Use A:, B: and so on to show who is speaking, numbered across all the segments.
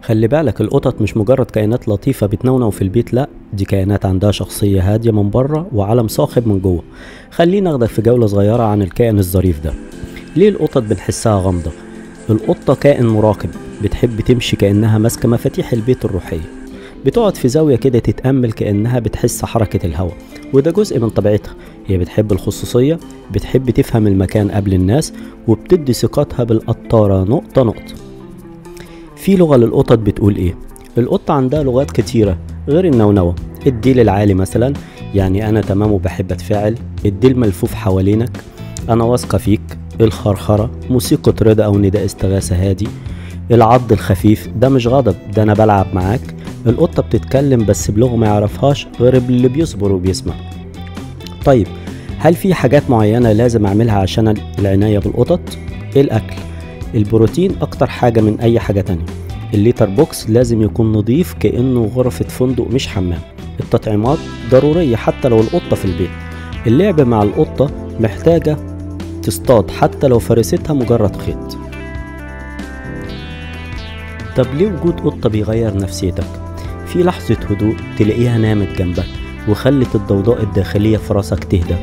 A: خلي بالك، القطط مش مجرد كائنات لطيفة بتنونو في البيت، لأ، دي كائنات عندها شخصية هادية من بره وعالم صاخب من جوه. خلينا ناخدك في جولة صغيرة عن الكائن الظريف ده. ليه القطط بنحسها غامضة؟ القطة كائن مراقب، بتحب تمشي كأنها ماسكة مفاتيح البيت الروحية. بتقعد في زاوية كده تتأمل كأنها بتحس حركة الهواء، وده جزء من طبيعتها. هي بتحب الخصوصية، بتحب تفهم المكان قبل الناس، وبتدي ثقتها بالقطارة نقطة نقطة. في لغة للقطط بتقول ايه؟ القطة عندها لغات كتيرة غير النونوة. الديل العالي مثلا، يعني انا تمام وبحب اتفاعل. الديل ملفوف حوالينك، انا واثقة فيك. الخرخرة، موسيقى رضا او نداء استغاثة هادي. العض الخفيف، ده مش غضب، ده انا بلعب معاك. القطة بتتكلم بس بلغة ما يعرفهاش غير اللي بيصبر وبيسمع. طيب، هل في حاجات معينة لازم اعملها عشان العناية بالقطط؟ الاكل. البروتين اكتر حاجة من اي حاجة تانية. الليتر بوكس لازم يكون نظيف كأنه غرفة فندق مش حمام. التطعيمات ضرورية حتى لو القطة في البيت. اللعب مع القطة محتاجة تصطاد حتى لو فرستها مجرد خيط. طب ليه وجود قطة بيغير نفسيتك؟ في لحظة هدوء تلاقيها نامت جنبك وخلت الضوضاء الداخلية في راسك تهدى.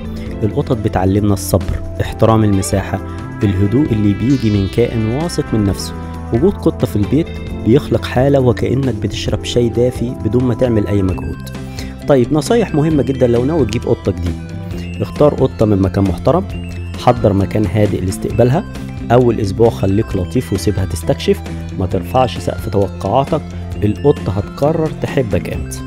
A: القطط بتعلمنا الصبر، احترام المساحة، الهدوء اللي بيجي من كائن واثق من نفسه. وجود قطة في البيت بيخلق حالة وكأنك بتشرب شاي دافي بدون ما تعمل أي مجهود. طيب، نصايح مهمة جدا لو ناوي تجيب قطة جديد. اختار قطة من مكان محترم، حضر مكان هادئ لاستقبالها. أول أسبوع خليك لطيف وسيبها تستكشف، ما ترفعش سقف توقعاتك. القطة هتقرر تحبك امتى.